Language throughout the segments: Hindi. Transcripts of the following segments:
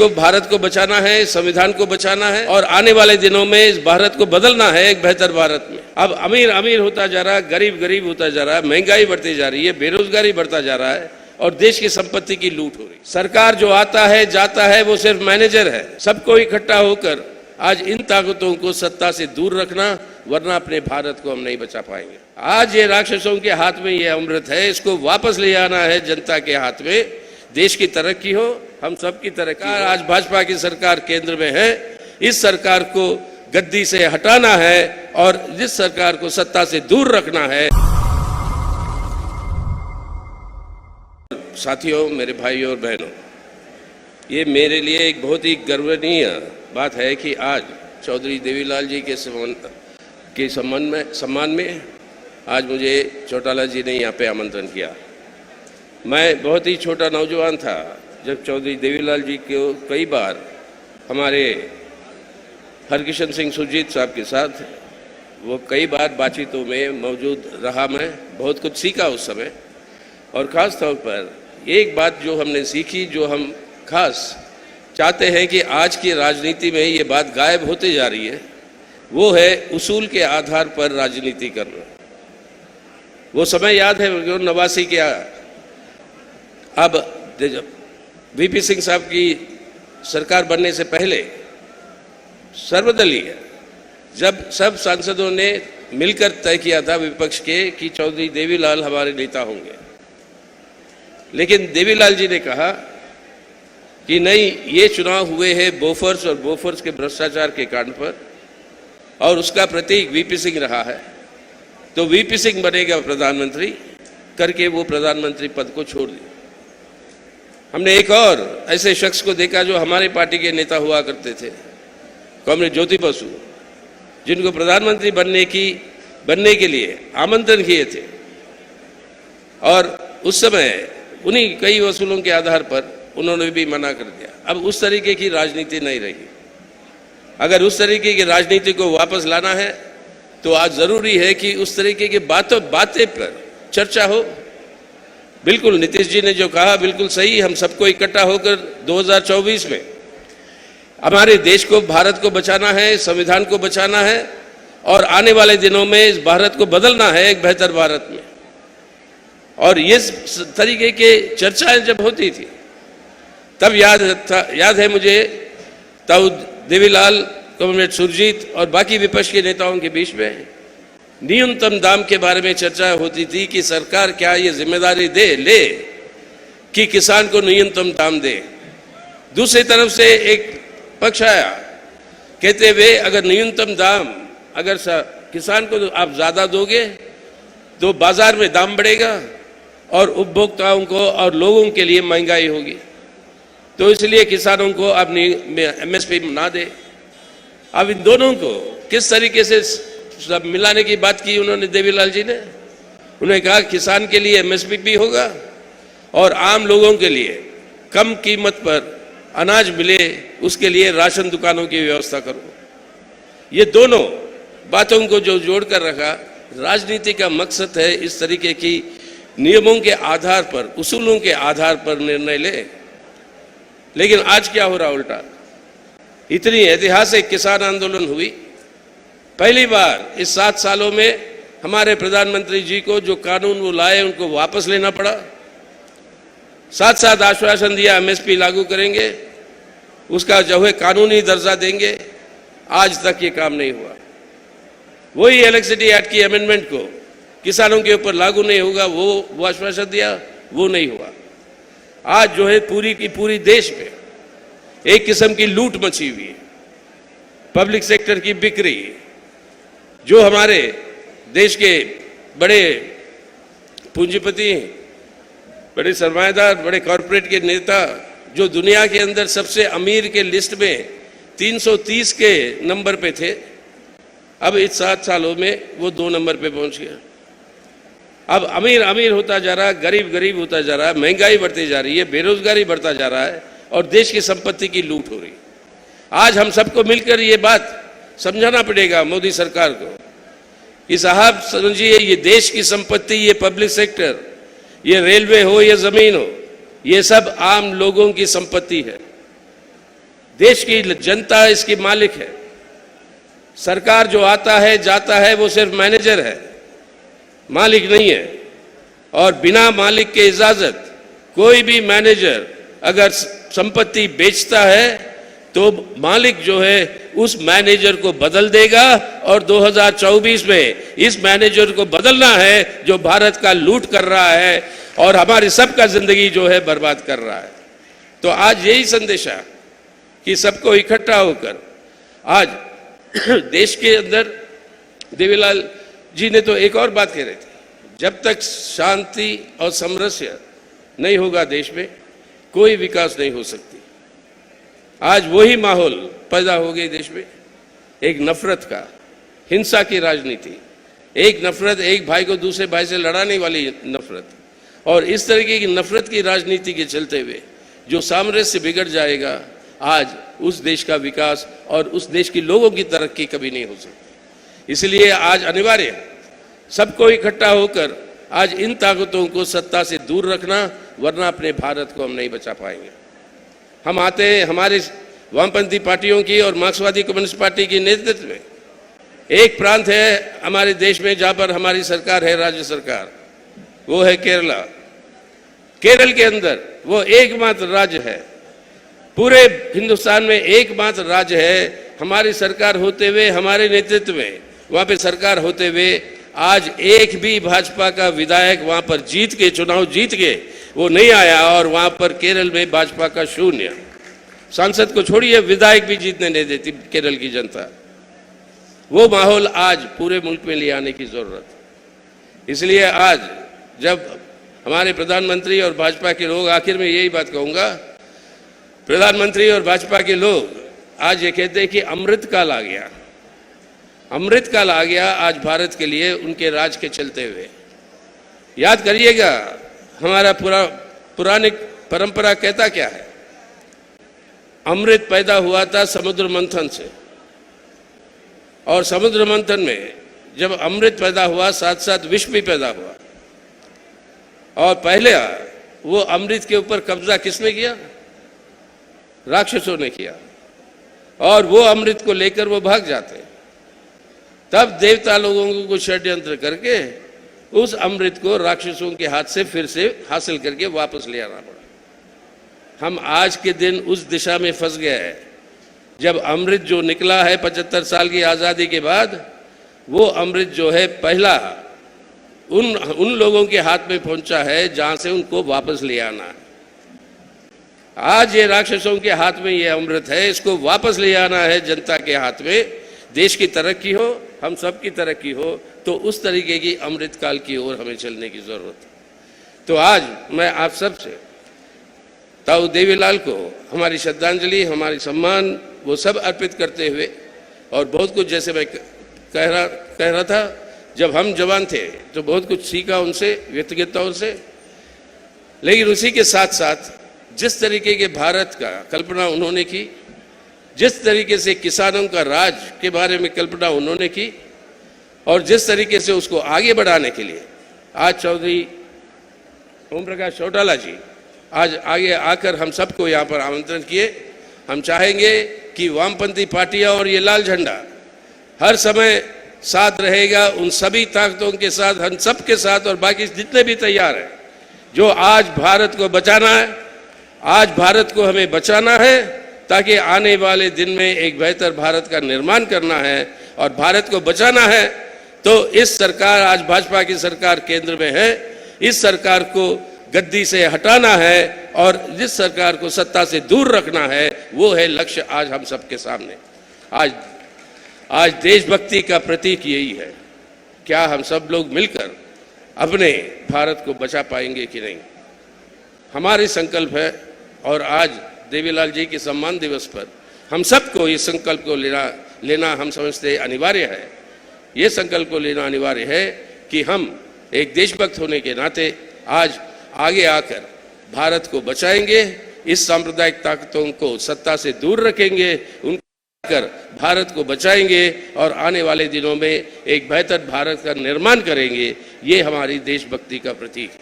को भारत को बचाना है, संविधान को बचाना है और आने वाले दिनों में इस भारत को बदलना है एक बेहतर भारत में। अब अमीर अमीर होता जा रहा है, गरीब गरीब होता जा रहा है, महंगाई बढ़ती जा रही है, बेरोजगारी बढ़ता जा रहा है और देश की संपत्ति की लूट हो रही है। सरकार जो आता है जाता है वो सिर्फ मैनेजर है। सबको इकट्ठा होकर आज इन ताकतों को सत्ता से दूर रखना, वरना अपने भारत को हम नहीं बचा पाएंगे। आज ये राक्षसों के हाथ में ये अमृत है, इसको वापस ले आना है जनता के हाथ में। देश की तरक्की हो, हम सबकी तरक्की। आज भाजपा की सरकार केंद्र में है, इस सरकार को गद्दी से हटाना है और जिस सरकार को सत्ता से दूर रखना है। साथियों, मेरे भाइयों और बहनों, ये मेरे लिए एक बहुत ही गर्वनीय बात है कि आज चौधरी देवीलाल जी के सम्मान में आज मुझे चौटाला जी ने यहाँ पे आमंत्रण किया। मैं बहुत ही छोटा नौजवान था जब चौधरी देवीलाल जी को कई बार हमारे हरकिशन सिंह सुरजीत साहब के साथ वो कई बार बातचीतों में मौजूद रहा। मैं बहुत कुछ सीखा उस समय और ख़ास तौर पर एक बात जो हमने सीखी, जो हम खास चाहते हैं कि आज की राजनीति में ये बात गायब होते जा रही है, वो है उसूल के आधार पर राजनीति करना। वो समय याद है 89 के अब वीपी सिंह साहब की सरकार बनने से पहले सर्वदलीय जब सब सांसदों ने मिलकर तय किया था विपक्ष के कि चौधरी देवीलाल हमारे नेता होंगे, लेकिन देवीलाल जी ने कहा कि नहीं, ये चुनाव हुए हैं बोफर्स और बोफर्स के भ्रष्टाचार के कांड पर और उसका प्रतीक वीपी सिंह रहा है, तो वीपी सिंह बनेगा प्रधानमंत्री करके वो प्रधानमंत्री पद को छोड़ दिया। हमने एक और ऐसे शख्स को देखा जो हमारे पार्टी के नेता हुआ करते थे, कॉमरेड ज्योति बसु, जिनको प्रधानमंत्री बनने के लिए आमंत्रण किए थे और उस समय उन्हीं कई वसूलों के आधार पर उन्होंने भी मना कर दिया। अब उस तरीके की राजनीति नहीं रही। अगर उस तरीके की राजनीति को वापस लाना है तो आज जरूरी है कि उस तरीके की बातें पर चर्चा हो। बिल्कुल नीतीश जी ने जो कहा बिल्कुल सही। हम सबको इकट्ठा होकर 2024 में हमारे देश को, भारत को बचाना है, संविधान को बचाना है और आने वाले दिनों में इस भारत को बदलना है एक बेहतर भारत में। और ये तरीके के चर्चाएं जब होती थी तब याद है मुझे, तब देवीलाल, कॉमरेड सुरजीत और बाकी विपक्ष के नेताओं के बीच में न्यूनतम दाम के बारे में चर्चा होती थी कि सरकार क्या ये जिम्मेदारी ले कि किसान को न्यूनतम दाम दे। दूसरी तरफ से एक पक्ष आया कहते हुए अगर न्यूनतम दाम अगर किसान को आप ज़्यादा दोगे तो बाजार में दाम बढ़ेगा और उपभोक्ताओं को और लोगों के लिए महंगाई होगी, तो इसलिए किसानों को आप MSP ना दे। अब इन दोनों को किस तरीके से सब मिलाने की बात की उन्होंने, देवीलाल जी ने। उन्होंने कहा किसान के लिए MSP भी होगा और आम लोगों के लिए कम कीमत पर अनाज मिले, उसके लिए राशन दुकानों की व्यवस्था करो। ये दोनों बातों को जो जोड़कर रखा, राजनीति का मकसद है इस तरीके की नियमों के आधार पर, उसूलों के आधार पर निर्णय ले। लेकिन आज क्या हो रहा उल्टा। इतनी ऐतिहासिक किसान आंदोलन हुई, पहली बार इस 7 सालों में हमारे प्रधानमंत्री जी को जो कानून वो लाए उनको वापस लेना पड़ा। साथ आश्वासन दिया MSP लागू करेंगे, उसका जो है कानूनी दर्जा देंगे। आज तक ये काम नहीं हुआ। वही इलेक्ट्रिसिटी एक्ट की अमेंडमेंट को किसानों के ऊपर लागू नहीं होगा, वो आश्वासन दिया, वो नहीं हुआ। आज जो है पूरी की पूरी देश में एक किस्म की लूट मची हुई है। पब्लिक सेक्टर की बिक्री, जो हमारे देश के बड़े पूंजीपति, बड़े सरमाएदार, बड़े कॉरपोरेट के नेता, जो दुनिया के अंदर सबसे अमीर के लिस्ट में 330 के नंबर पे थे, अब इस 7 सालों में वो 2 नंबर पे पहुंच गया। अब अमीर अमीर होता जा रहा है, गरीब गरीब होता जा रहा है, महंगाई बढ़ती जा रही है, बेरोजगारी बढ़ता जा रहा है और देश की संपत्ति की लूट हो रही है। आज हम सबको मिलकर ये बात समझाना पड़ेगा मोदी सरकार को कि साहब समझिए, ये देश की संपत्ति, ये पब्लिक सेक्टर, ये रेलवे हो या जमीन हो, ये सब आम लोगों की संपत्ति है। देश की जनता इसकी मालिक है। सरकार जो आता है जाता है वो सिर्फ मैनेजर है, मालिक नहीं है। और बिना मालिक के इजाजत कोई भी मैनेजर अगर संपत्ति बेचता है तो मालिक जो है उस मैनेजर को बदल देगा, और 2024 में इस मैनेजर को बदलना है जो भारत का लूट कर रहा है और हमारी सबका जिंदगी जो है बर्बाद कर रहा है। तो आज यही संदेशा कि सबको इकट्ठा होकर आज देश के अंदर, देवीलाल जी ने तो एक और बात कह रहे थे, जब तक शांति और सामरस्य नहीं होगा देश में कोई विकास नहीं हो सकती। आज वही माहौल पैदा हो गई देश में, एक नफरत का, हिंसा की राजनीति, एक नफरत, एक भाई को दूसरे भाई से लड़ाने वाली नफरत, और इस तरीके की नफरत की राजनीति के चलते हुए जो सामरस्य बिगड़ जाएगा, आज उस देश का विकास और उस देश के लोगों की तरक्की कभी नहीं हो सकती। इसलिए आज अनिवार्य है सबको इकट्ठा होकर आज इन ताकतों को सत्ता से दूर रखना, वरना अपने भारत को हम नहीं बचा पाएंगे। हम आते हैं हमारे वामपंथी पार्टियों की और मार्क्सवादी कम्युनिस्ट पार्टी के नेतृत्व में। एक प्रांत है हमारे देश में जहां पर हमारी सरकार है, राज्य सरकार, वो है केरला। केरल के अंदर वो एकमात्र राज्य है, पूरे हिंदुस्तान में एकमात्र राज्य है, हमारी सरकार होते हुए, हमारे नेतृत्व में वहां पे सरकार होते हुए आज एक भी भाजपा का विधायक वहां पर जीत के, चुनाव जीत के वो नहीं आया, और वहां पर केरल में भाजपा का शून्य। सांसद को छोड़िए, विधायक भी जीतने नहीं देती केरल की जनता। वो माहौल आज पूरे मुल्क में ले आने की जरूरत। इसलिए आज जब हमारे प्रधानमंत्री और भाजपा के लोग, आखिर में यही बात कहूंगा, प्रधानमंत्री और भाजपा के लोग आज ये कहते हैं कि अमृत काल आ गया, अमृत काल आ गया आज भारत के लिए उनके राज के चलते हुए। याद करिएगा हमारा पुरानी परंपरा कहता क्या है, अमृत पैदा हुआ था समुद्र मंथन से, और समुद्र मंथन में जब अमृत पैदा हुआ साथ साथ विष भी पैदा हुआ, और पहले वो अमृत के ऊपर कब्जा किसने किया? राक्षसों ने किया, और वो अमृत को लेकर वो भाग जाते। तब देवता लोगों को षड्यंत्र करके उस अमृत को राक्षसों के हाथ से फिर से हासिल करके वापस ले आना पड़ा। हम आज के दिन उस दिशा में फंस गए हैं, जब अमृत जो निकला है 75 साल की आज़ादी के बाद, वो अमृत जो है पहला उन लोगों के हाथ में पहुंचा है जहां से उनको वापस ले आना है। आज ये राक्षसों के हाथ में ये अमृत है, इसको वापस ले आना है जनता के हाथ में। देश की तरक्की हो, हम सब की तरक्की हो, तो उस तरीके की अमृत काल की ओर हमें चलने की जरूरत है। तो आज मैं आप सब से ताऊ देवीलाल को हमारी श्रद्धांजलि, हमारी सम्मान वो सब अर्पित करते हुए, और बहुत कुछ जैसे मैं कह रहा था, जब हम जवान थे तो बहुत कुछ सीखा उनसे, व्यक्तिगत तौर से, लेकिन उसी के साथ साथ जिस तरीके के भारत का कल्पना उन्होंने की, जिस तरीके से किसानों का राज के बारे में कल्पना उन्होंने की, और जिस तरीके से उसको आगे बढ़ाने के लिए आज चौधरी ओम प्रकाश चौटाला जी आज आगे आकर हम सबको यहाँ पर आमंत्रण किए। हम चाहेंगे कि वामपंथी पार्टियां और ये लाल झंडा हर समय साथ रहेगा, उन सभी ताकतों के साथ, हम सब के साथ, और बाकी जितने भी तैयार हैं, जो आज भारत को बचाना है, आज भारत को हमें बचाना है, ताकि आने वाले दिन में एक बेहतर भारत का निर्माण करना है और भारत को बचाना है। तो इस सरकार, आज भाजपा की सरकार केंद्र में है, इस सरकार को गद्दी से हटाना है और जिस सरकार को सत्ता से दूर रखना है, वो है लक्ष्य आज हम सबके सामने। आज देशभक्ति का प्रतीक यही है। क्या हम सब लोग मिलकर अपने भारत को बचा पाएंगे कि नहीं? हमारी संकल्प है, और आज देवीलाल जी के सम्मान दिवस पर हम सबको इस संकल्प को लेना हम समझते अनिवार्य है। ये संकल्प को लेना अनिवार्य है कि हम एक देशभक्त होने के नाते आज आगे आकर भारत को बचाएंगे, इस सांप्रदायिक ताकतों को सत्ता से दूर रखेंगे, उनकर भारत को बचाएंगे और आने वाले दिनों में एक बेहतर भारत का निर्माण करेंगे। ये हमारी देशभक्ति का प्रतीक है।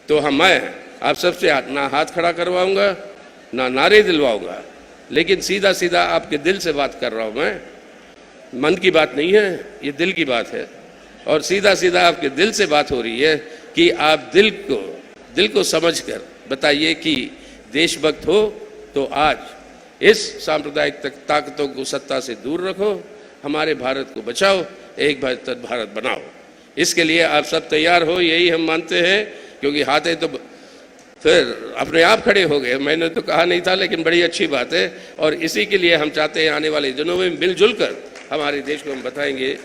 तो मैं आप सबसे ना हाथ खड़ा करवाऊंगा, ना नारे दिलवाऊंगा, लेकिन सीधा सीधा आपके दिल से बात कर रहा हूं मैं, मन की बात नहीं है, ये दिल की बात है। और सीधा सीधा आपके दिल से बात हो रही है कि आप दिल को समझकर बताइए कि देशभक्त हो तो आज इस सांप्रदायिक ताकतों को सत्ता से दूर रखो, हमारे भारत को बचाओ, एक भारत बनाओ। इसके लिए आप सब तैयार हो, यही हम मानते हैं, क्योंकि हाथे तो फिर अपने आप खड़े हो गए। मैंने तो कहा नहीं था, लेकिन बड़ी अच्छी बात है। और इसी के लिए हम चाहते हैं आने वाले दिनों में मिलजुल कर हमारे देश को हम बताएंगे।